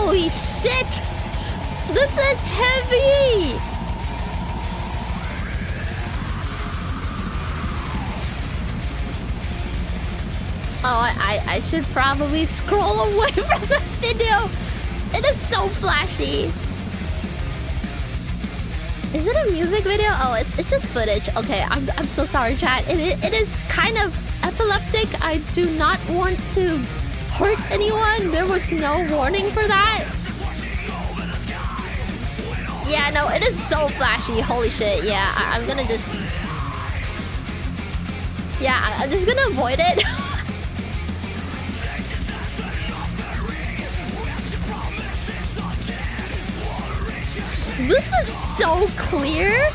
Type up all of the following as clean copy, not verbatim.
Holy shit! This is heavy! Oh, I should probably scroll away from the video. It is so flashy. Is it a music video? Oh, it's just footage. Okay, I'm so sorry, chat. It is kind of epileptic. I do not want to hurt anyone. There was no warning for that. Yeah, no, it is so flashy. Holy shit. Yeah, I'm gonna just... Yeah, I'm just gonna avoid it. This is so clear.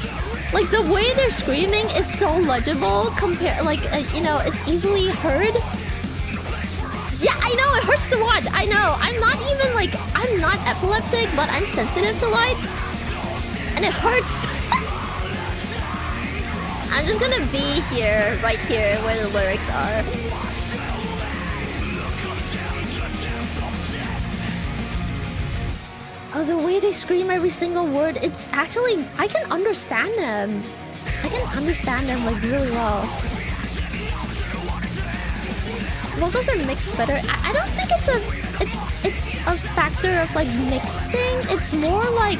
Like, the way they're screaming is so legible compared, like, you know, it's easily heard. Yeah, I know, it hurts to watch. I know. I'm not even, like, I'm not epileptic, but I'm sensitive to light. And it hurts. I'm just gonna be here, right here, where the lyrics are. Oh, the way they scream every single word, it's actually... I can understand them. I can understand them, like, really well. Vocals are mixed better. I don't think it's a factor of, like, mixing. It's more like...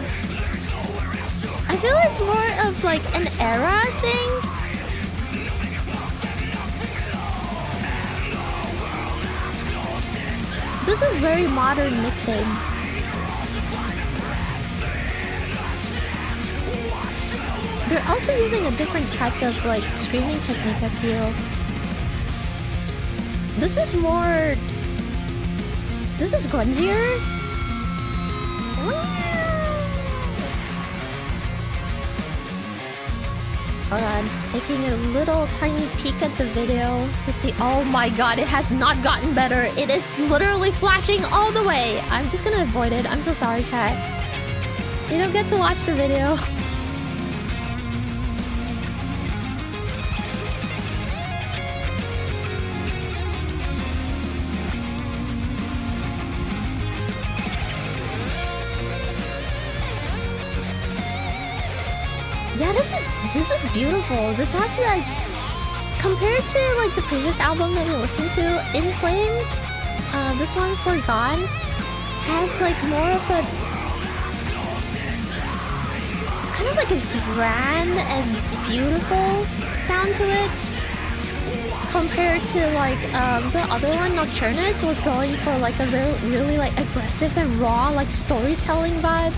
I feel it's more of, like, an era thing. This is very modern mixing. They're also using a different type of, like, screaming technique, I feel. This is more... This is grungier? Hold on. Taking a little tiny peek at the video to see... Oh my god, it has not gotten better. It is literally flashing all the way. I'm just gonna avoid it. I'm so sorry, chat. You don't get to watch the video. Yeah, this is beautiful. This has, like, compared to, like, the previous album that we listened to, In Flames, this one, Forgone, has, like, more of a... It's kind of like a grand and beautiful sound to it. Compared to, like, the other one, Nocturnus, was going for, like, a really, like, aggressive and raw, like, storytelling vibe.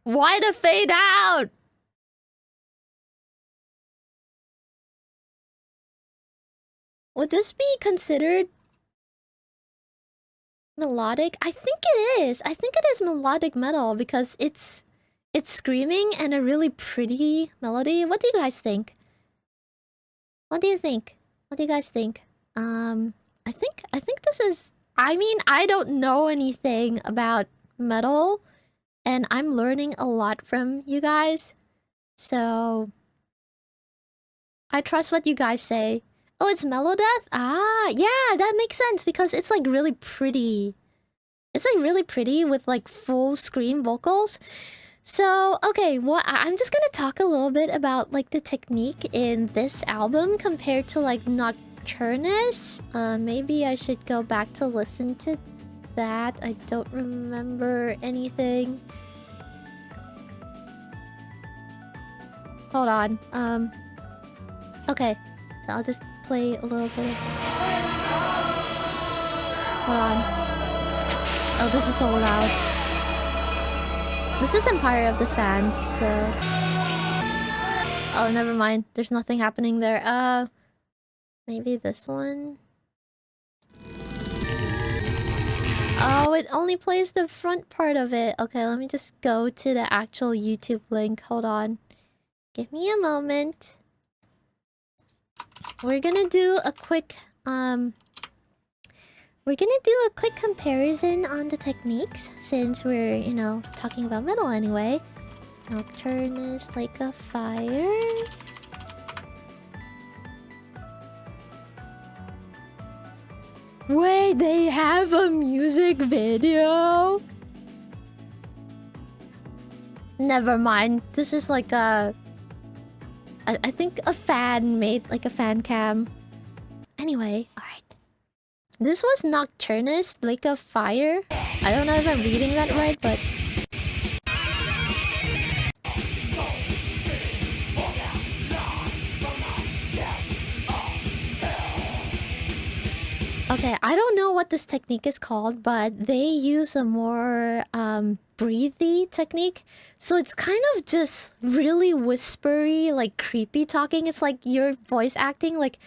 Why the fade out? Would this be considered melodic? I think it is. I think it is melodic metal because it's screaming and a really pretty melody. What do you guys think? What do you think? What do you guys think? I think this is... I mean, I don't know anything about metal. And I'm learning a lot from you guys. So... I trust what you guys say. Oh, it's Melodeath? Ah, yeah, that makes sense because it's, like, really pretty. It's, like, really pretty with, like, full scream vocals. So, okay, I'm just gonna talk a little bit about, like, the technique in this album compared to, like, Nocturnus. Maybe I should go back to listen to that. I don't remember anything. Hold on. Okay. So I'll just play a little bit. Hold on. Oh, this is so loud. This is Empire of the Sands, so... Oh, never mind. There's nothing happening there. Maybe this one? Oh, it only plays the front part of it. Okay, let me just go to the actual YouTube link. Hold on. Give me a moment. We're gonna do a quick we're gonna do a quick comparison on the techniques since we're, you know, talking about metal anyway. Nocturne is like a fire. Wait, they have a music video? Never mind. This is like a... I think a fan made like a fan cam. Anyway, alright. This was Nocturnus, Lake of Fire. I don't know if I'm reading that right, but... Okay, I don't know what this technique is called, but they use a more breathy technique. So it's kind of just really whispery, like creepy talking. It's like you're voice acting like...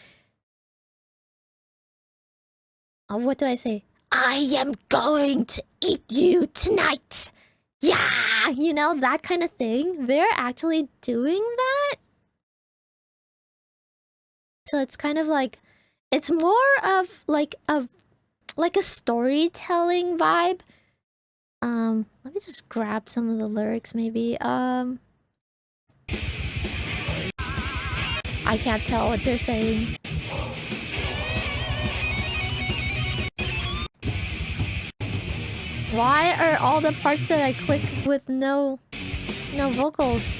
what do I say? I am going to eat you tonight! Yeah! You know, that kind of thing. They're actually doing that. So it's kind of like... It's more of like a storytelling vibe. Let me just grab some of the lyrics maybe. I can't tell what they're saying. Why are all the parts that I click with no vocals?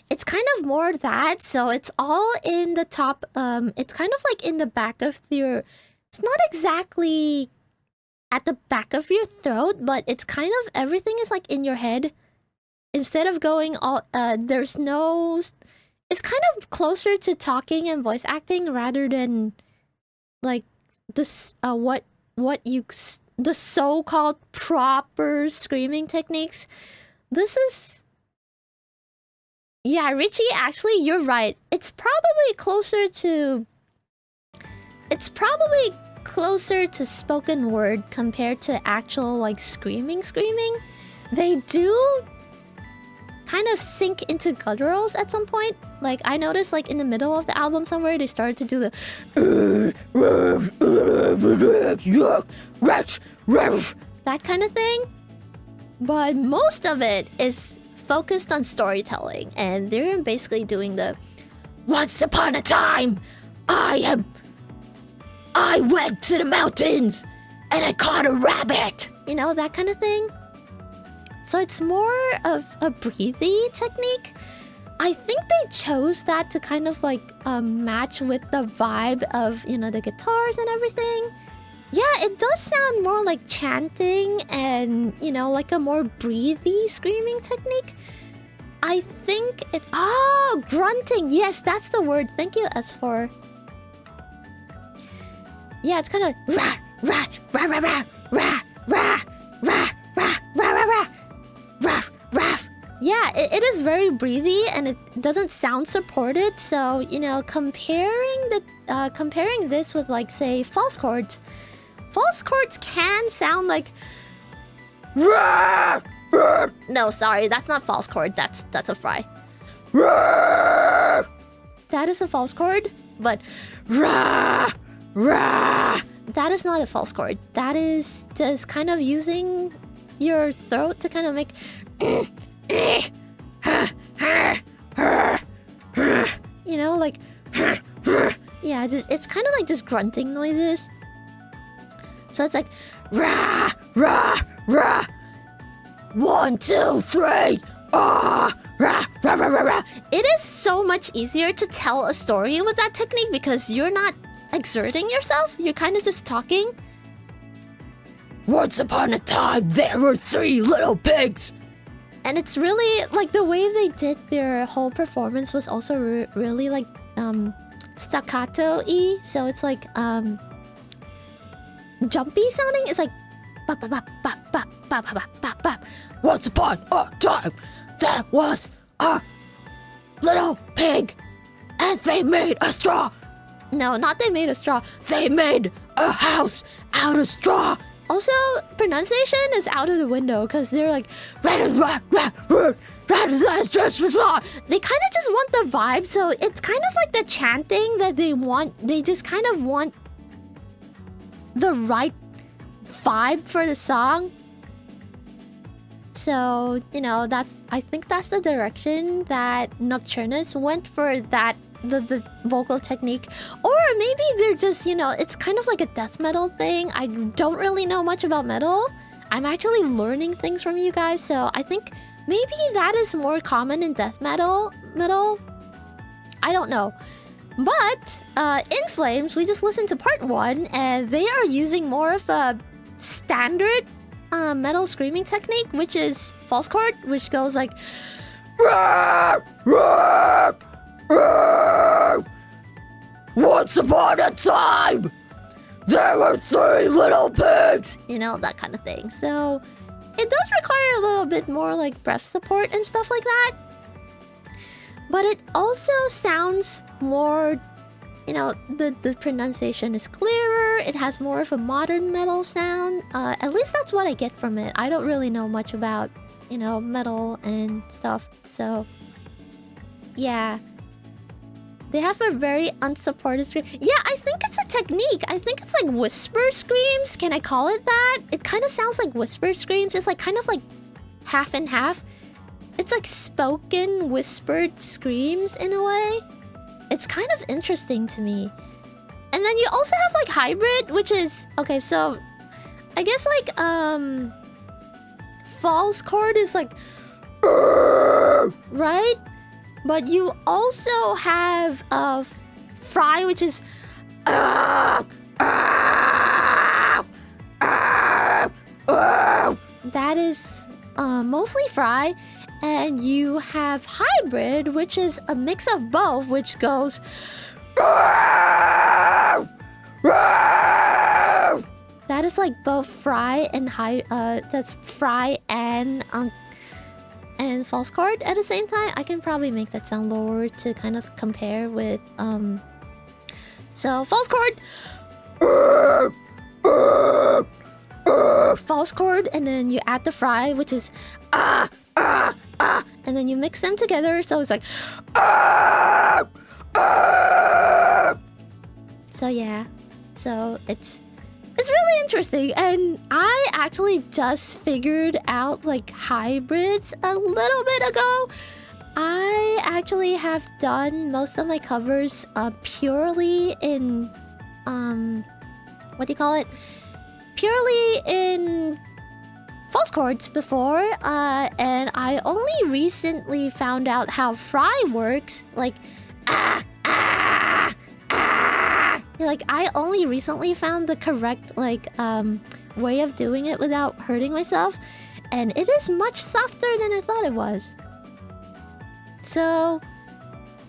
It's kind of more that, so it's all in the top, it's kind of like in the back of your... It's not exactly at the back of your throat, but it's kind of... Everything is like in your head. Instead of going all... there's no... It's kind of closer to talking and voice acting rather than... Like, this, what you... The so-called proper screaming techniques. This is... Yeah, Richie, actually, you're right. It's probably closer to... It's probably closer to spoken word compared to actual, like, screaming. They do kind of sink into gutturals at some point. Like, I noticed, like, in the middle of the album somewhere, they started to do the... that kind of thing. But most of it is focused on storytelling, and they're basically doing the... Once upon a time, I went to the mountains, and I caught a rabbit! You know, that kind of thing. So it's more of a breathy technique. I think they chose that to kind of like match with the vibe of, you know, the guitars and everything. Yeah, it does sound more like chanting and, you know, like a more breathy screaming technique. I think it... Oh, grunting! Yes, that's the word. Thank you, S4. Yeah, it's kind of... Rah, rah, rah, rah, rah, rah, rah, rah, rah, rah, rah, rah. Ruff, ruff. Yeah, it is very breathy and it doesn't sound supported. So, you know, comparing this with, like, say, false chords. False chords can sound like... Ruff, ruff. No, sorry, that's not false chord. That's a fry. Ruff. That is a false chord, but... Rah, rah. That is not a false chord. That is just kind of using... your throat to kind of make... You know, like... Yeah, it's kind of like just grunting noises. So it's like... Rah, rah, rah. 1, 2, 3. Ah, rah, rah, rah, rah, rah. It is so much easier to tell a story with that technique because you're not exerting yourself. You're kind of just talking. Once upon a time, there were 3 little pigs! And it's really, like, the way they did their whole performance was also really, like, staccato-y. So it's, like, jumpy sounding. It's like... Bop, bop, bop, bop, bop, bop, bop, bop, bop. Once upon a time, there was a little pig, and they made a straw. No, not they made a straw. They made a house out of straw. Also, pronunciation is out of the window because they're like, they kind of just want the vibe. So it's kind of like the chanting that they want. They just kind of want the right vibe for the song. So, you know, I think that's the direction that Nocturnus went for that, the vocal technique. Or maybe they're just, you know, it's kind of like a death metal thing. I don't really know much about metal. I'm actually learning things from you guys, so I think maybe that is more common in death metal. I don't know. But in Flames, we just listened to part 1, and they are using more of a standard metal screaming technique, which is false chord, which goes like once upon a time there were 3 little pigs, you know, that kind of thing. So it does require a little bit more like breath support and stuff like that, but it also sounds more, you know, the pronunciation is clearer. It has more of a modern metal sound. At least that's what I get from it. I don't really know much about, you know, metal and stuff. So, yeah. They have a very unsupported scream. Yeah, I think it's a technique. I think it's like whisper screams. Can I call it that? It kind of sounds like whisper screams. It's like kind of like half and half. It's like spoken, whispered screams in a way. It's kind of interesting to me. And then you also have like hybrid, which is okay, so I guess like false chord is like right? But you also have fry, which is that is mostly fry. And you have hybrid, which is a mix of both, which goes that is like both fry and high. That's fry and false chord at the same time. I can probably make that sound lower to kind of compare with so false chord, false chord, and then you add the fry, which is and then you mix them together, so it's like so yeah, so it's really interesting. And I actually just figured out like hybrids a little bit ago. I actually have done most of my covers purely in what do you call it, purely in false chords before, and I only recently found out how fry works. Like like I only recently found the correct like way of doing it without hurting myself, and it is much softer than I thought it was. So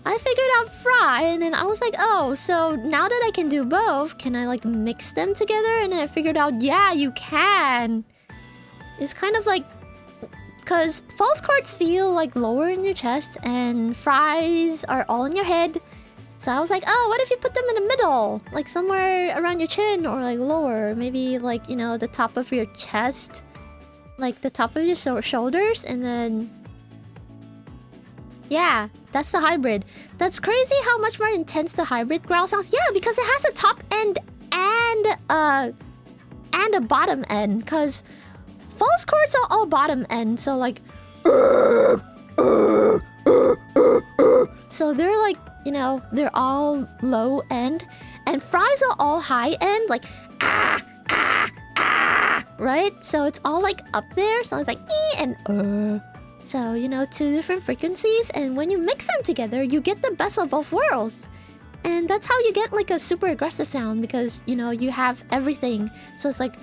I figured out fry, and then I was like, oh, so now that I can do both, can I like mix them together? And then I figured out, yeah, you can. It's kind of like, because false chords feel like lower in your chest and fries are all in your head. So I was like, oh, what if you put them in the middle? Like somewhere around your chin, or like lower. Maybe like, you know, the top of your chest. Like the top of your shoulders, and then yeah, that's the hybrid. That's crazy how much more intense the hybrid growl sounds. Yeah, because it has a top end and a bottom end. Because false chords are all bottom end, so like so they're like, you know, they're all low end, and fries are all high end, like right? So it's all like up there, so it's like and so, you know, 2 different frequencies, and when you mix them together, you get the best of both worlds. And that's how you get like a super aggressive sound, because, you know, you have everything. So it's like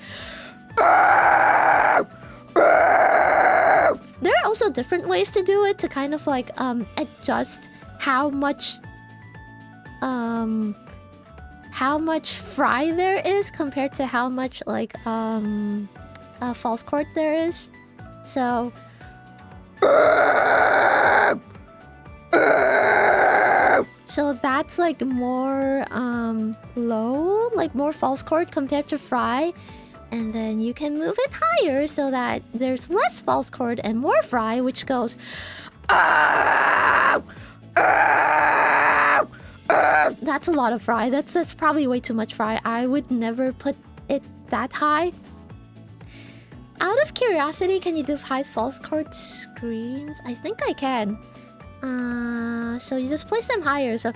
there are also different ways to do it to kind of like adjust how much fry there is compared to how much like false chord there is. So So that's like more low, like more false chord compared to fry. And then you can move it higher so that there's less false chord and more fry, which goes. That's a lot of fry. That's probably way too much fry. I would never put it that high. Out of curiosity, can you do high false chord screams? I think I can. So you just place them higher. So.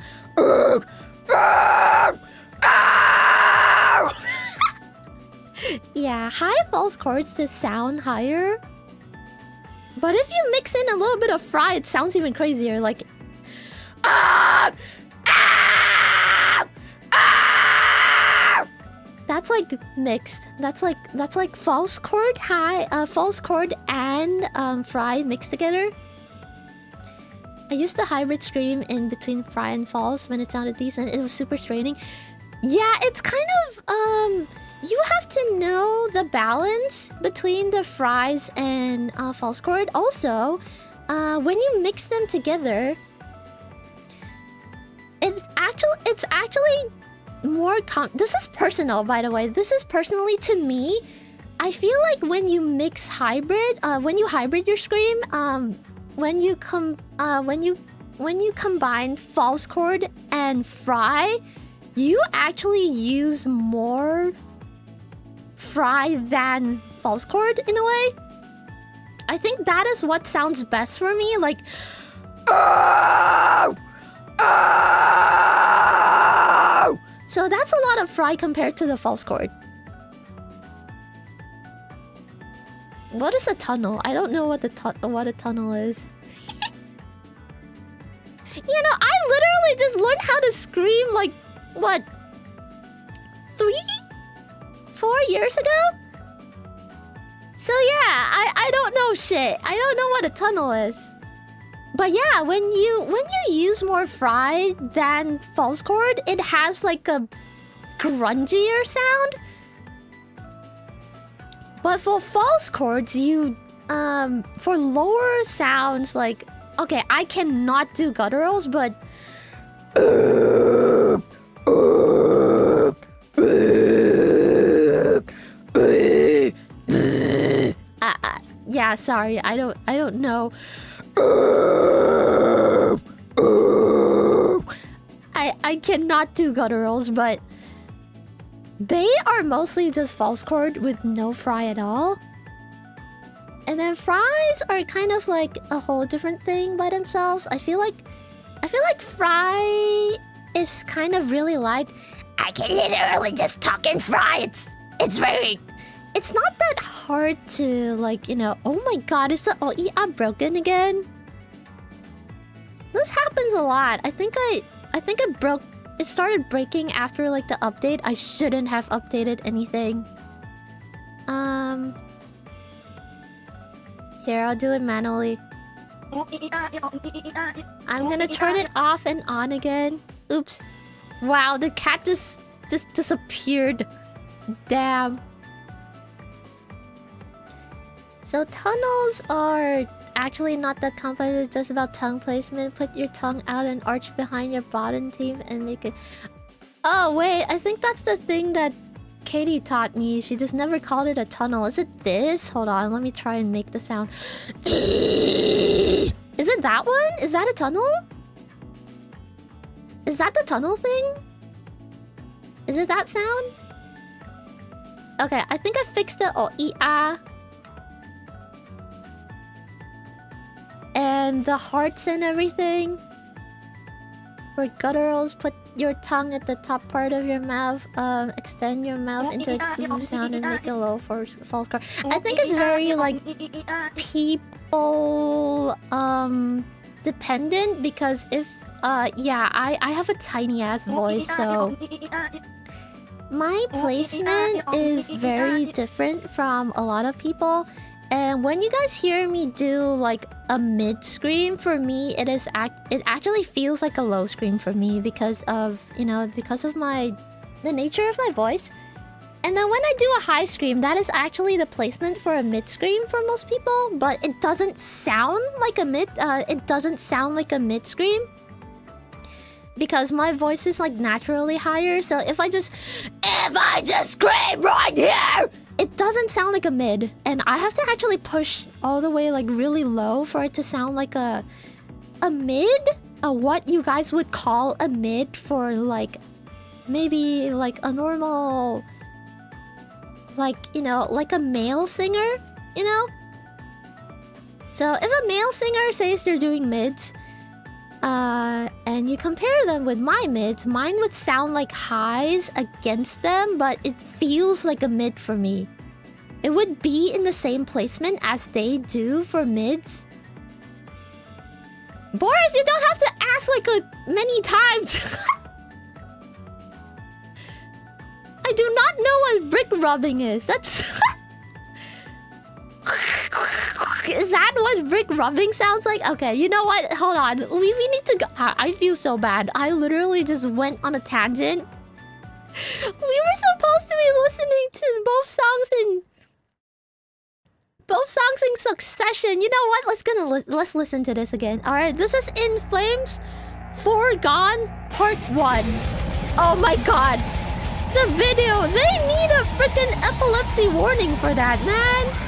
Yeah, high false chords just sound higher. But if you mix in a little bit of fry, it sounds even crazier. Like. That's like mixed. That's like false chord high, false chord and fry mixed together. I used the hybrid scream in between fry and false when it sounded decent. It was super straining. Yeah, it's kind of you have to know the balance between the fries and false chord. Also, when you mix them together, it's actually more this is personal, by the way. This is personally to me. I feel like when you mix hybrid, when you hybrid your scream, when you combine false chord and fry, you actually use more fry than false chord in a way. I think that is what sounds best for me. Like. So that's a lot of fry compared to the false chord. What is a tunnel? I don't know what what a tunnel is. You know, I literally just learned how to scream like, what? 3-4 years ago? So yeah, I don't know shit. I don't know what a tunnel is. But yeah, when you use more fry than false chord, it has like a grungier sound. But for false chords, you for lower sounds like, okay, I cannot do gutturals, but yeah, sorry, I don't know. I cannot do gutturals, but they are mostly just false chord with no fry at all. And then fries are kind of like a whole different thing by themselves. I feel like fry is kind of really like, I can literally just talk in fry. It's not that hard to, like, you know. Oh my god, is the OEA broken again? This happens a lot. I think it broke. It started breaking after like the update. I shouldn't have updated anything. Here, I'll do it manually. I'm gonna turn it off and on again. Oops. Wow, the cat just disappeared. Damn. So tunnels are actually not that complex. It's just about tongue placement. Put your tongue out and arch behind your bottom teeth and make it... Oh, wait. I think that's the thing that Katie taught me. She just never called it a tunnel. Is it this? Hold on. Let me try and make the sound. Is it that one? Is that a tunnel? Is that the tunnel thing? Is it that sound? Okay, I think I fixed the OEA. And the hearts and everything. For gutturals, put your tongue at the top part of your mouth. Extend your mouth into a U sound and make a low false chord. I think it's very like people dependent, because if yeah, I have a tiny ass voice, so my placement is very different from a lot of people. And when you guys hear me do like a mid scream, for me it actually feels like a low scream for me, because of, you know, because of the nature of my voice. And then when I do a high scream, that is actually the placement for a mid scream for most people, but it doesn't sound like a mid scream. because my voice is like naturally higher. So if I just scream right here, it doesn't sound like a mid, and I have to actually push all the way like really low for it to sound like a mid, what you guys would call a mid for like maybe like a normal, like, you know, like a male singer, you know? So if a male singer says they're doing mids, and you compare them with my mids, mine would sound like highs against them, but it feels like a mid for me. It would be in the same placement as they do for mids. Boris, you don't have to ask like many times. I do not know what brick rubbing is. That's... Is that what brick rubbing sounds like? Okay, you know what? Hold on. We need to go. I feel so bad. I literally just went on a tangent. We were supposed to be listening to both songs in succession. You know what? Let's listen to this again. All right, this is In Flames, Forgone Part 1. Oh my god. The video. They need a freaking epilepsy warning for that, man.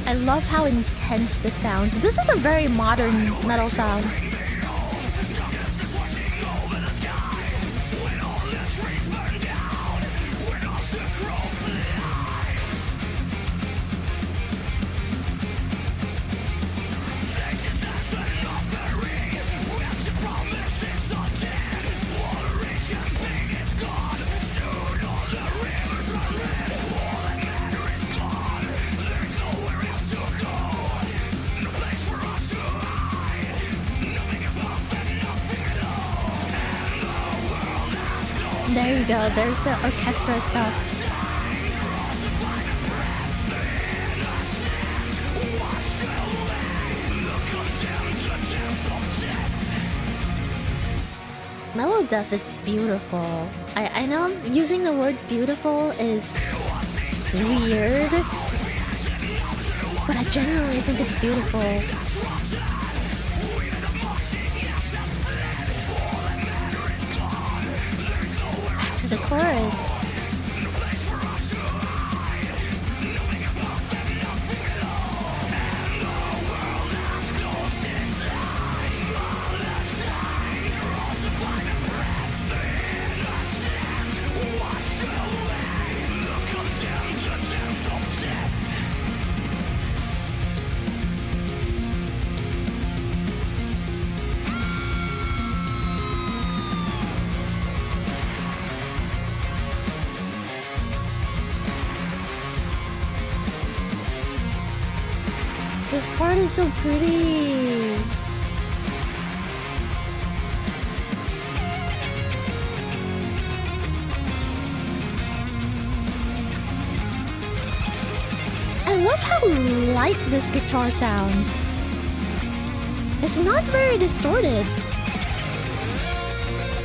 I love how intense this sounds. This is a very modern metal sound. There you go, there's the orchestra stuff. Melodeath is beautiful. I know using the word beautiful is weird, but I generally think it's beautiful. The chorus. This part is so pretty. I love how light this guitar sounds. It's not very distorted.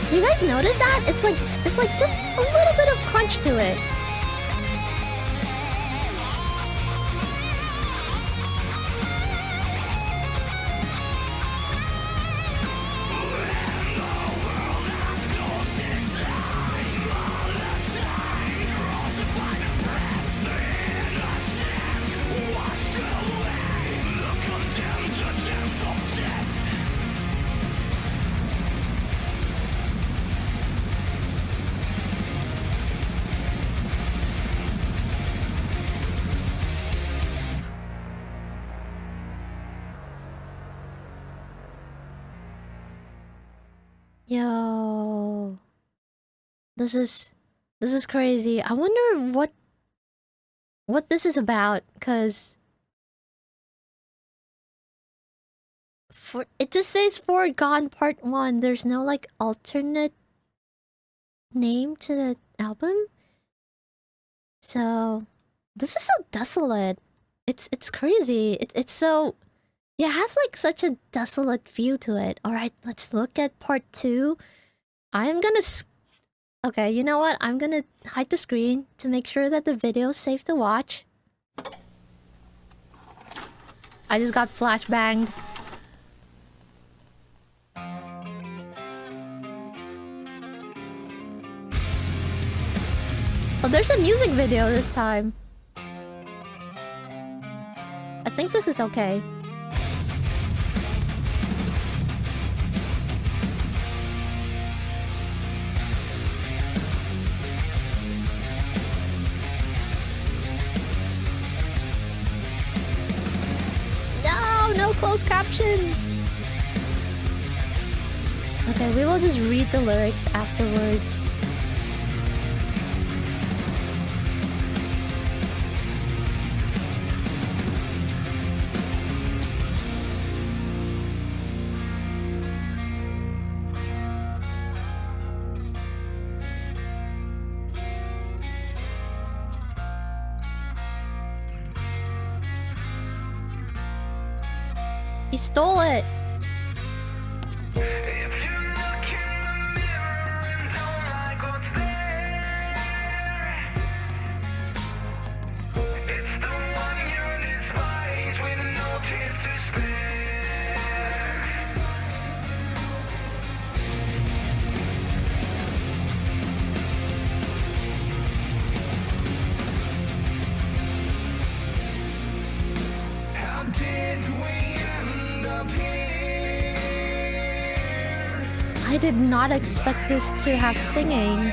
Do you guys notice that? It's like just a little bit of crunch to it. Yo, this is crazy. I wonder what this is about, cause it just says Forgone Part 1. There's no like alternate name to the album. So this is so desolate. It's crazy. It's so, Yeah, it has like such a desolate view to it. Alright, let's look at part 2. I'm gonna... Okay, you know what? I'm gonna hide the screen to make sure that the video is safe to watch. I just got flashbanged. Oh, there's a music video this time. I think this is okay. No closed captions! Okay, we will just read the lyrics afterwards. You stole it! If you look in the mirror and don't like what's there, it's the one you despise with no tears to spare. How did we end up here? I did not expect this to have singing.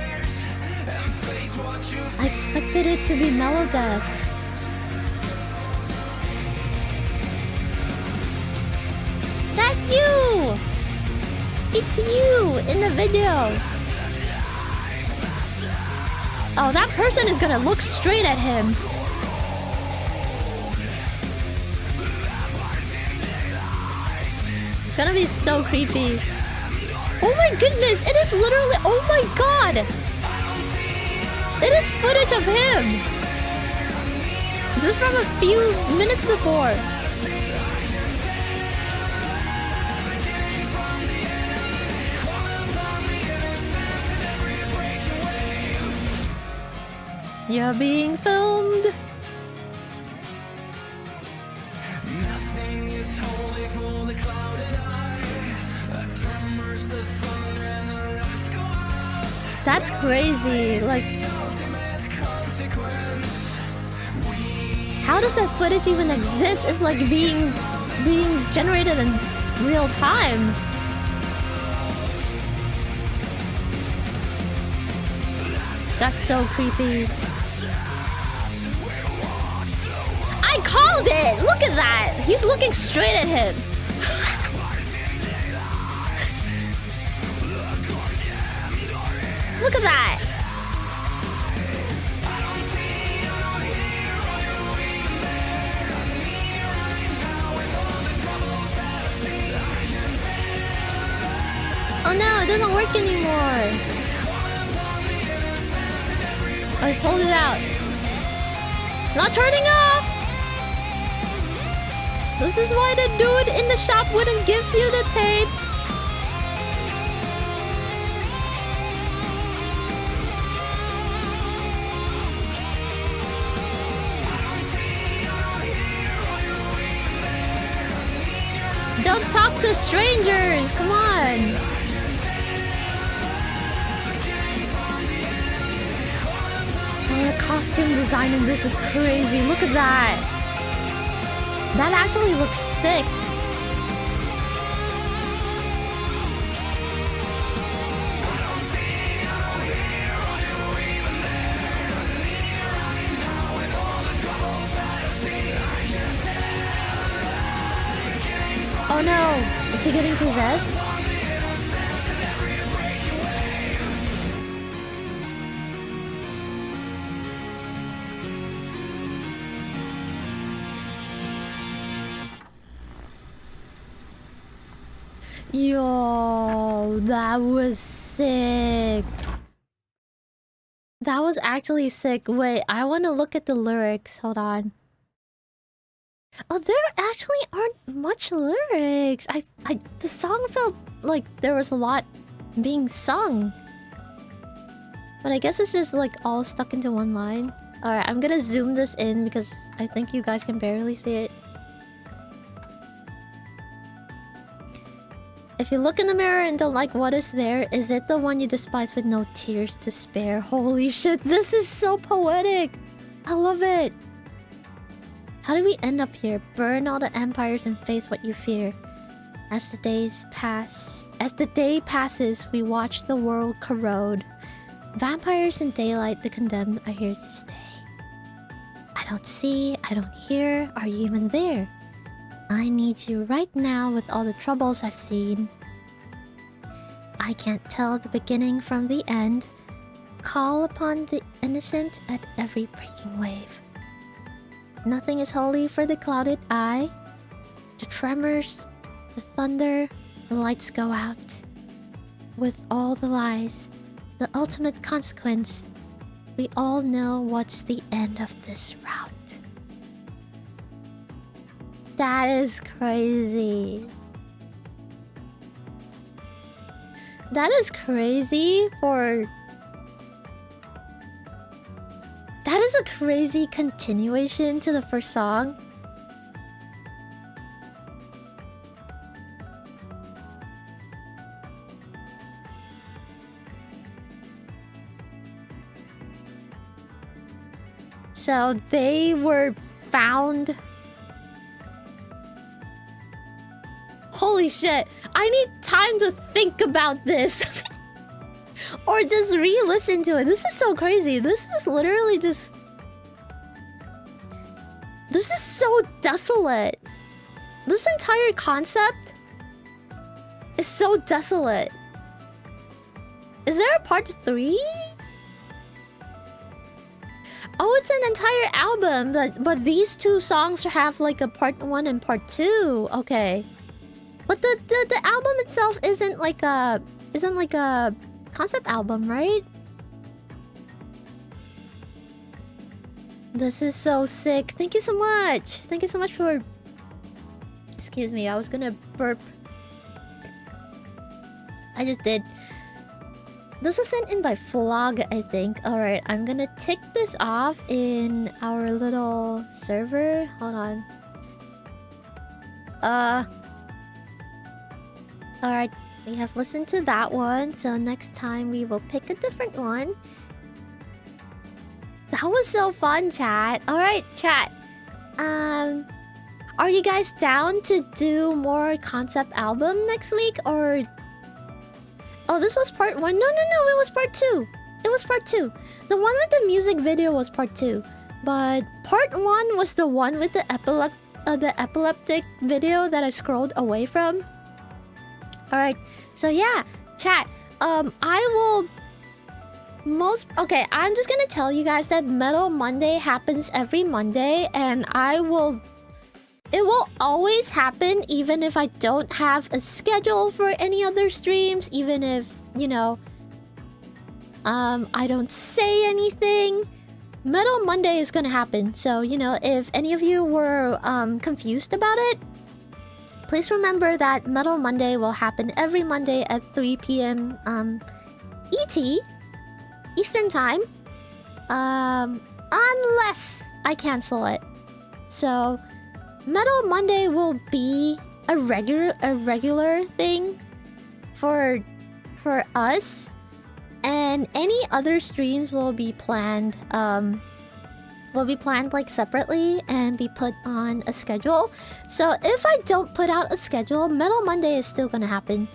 I expected it to be melodic. That you! It's you in the video! Oh, that person is gonna look straight at him. It's gonna be so creepy. Oh my goodness, it is literally... Oh my god! It is footage of him! Just from a few minutes before. You're being filmed! Nothing is holy for the clouded eye. Tremors, the thunder, and the rats go out. That's crazy. Like, how does that footage even exist? It's like being generated in real time. That's so creepy. I called it! Look at that! He's looking straight at him. Look at that! Oh no, it doesn't work anymore. Oh, he pulled it out. It's not turning off! This is why the dude in the shop wouldn't give you the tape. Don't talk to strangers, come on. Oh, the costume design in this is crazy. Look at that. That actually looks sick. Oh no! Is he getting possessed? Yo, that was sick. That was actually sick. Wait, I want to look at the lyrics. Hold on. Oh, there actually aren't much lyrics. The song felt like there was a lot being sung. But I guess it's just like all stuck into one line. Alright, I'm gonna zoom this in because I think you guys can barely see it. If you look in the mirror and don't like what is there, is it the one you despise with no tears to spare? Holy shit, this is so poetic! I love it! How did we end up here? Burn all the empires and face what you fear. As the day passes, we watch the world corrode. Vampires in daylight, the condemned are here to stay. I don't see, I don't hear, are you even there? I need you right now with all the troubles I've seen. I can't tell the beginning from the end. Call upon the innocent at every breaking wave. Nothing is holy for the clouded eye. The tremors, the thunder, the lights go out. With all the lies, the ultimate consequence, we all know what's the end of this route. That is crazy. That is crazy for... That is a crazy continuation to the first song. So they were found... Holy shit! I need time to think about this. Or just re-listen to it. This is so crazy. This is literally just... This is so desolate. This entire concept is so desolate. Is there a part 3? Oh, it's an entire album, but these two songs have like a part 1 and part 2. Okay. But the album itself isn't like a concept album, right? This is so sick. Thank you so much. Thank you so much for... Excuse me, I was gonna burp. I just did. This was sent in by Flog, I think. Alright, I'm gonna tick this off in our little server. Hold on. Alright, we have listened to that one, so next time we will pick a different one. That was so fun, chat. Alright, chat. Are you guys down to do more concept album next week, or... Oh, this was part 1? No, it was part 2. It was part 2. The one with the music video was part 2. But part 1 was the one with the epileptic video that I scrolled away from. Alright, so yeah, chat. Okay, I'm just gonna tell you guys that Metal Monday happens every Monday, and it will always happen even if I don't have a schedule for any other streams, even if, you know, I don't say anything. Metal Monday is gonna happen, so, you know, if any of you were confused about it, please remember that Metal Monday will happen every Monday at 3 p.m. ET, Eastern Time, unless I cancel it. So, Metal Monday will be a regular thing for us, and any other streams will be planned. Like separately and be put on a schedule. So if I don't put out a schedule, Metal Monday is still gonna happen.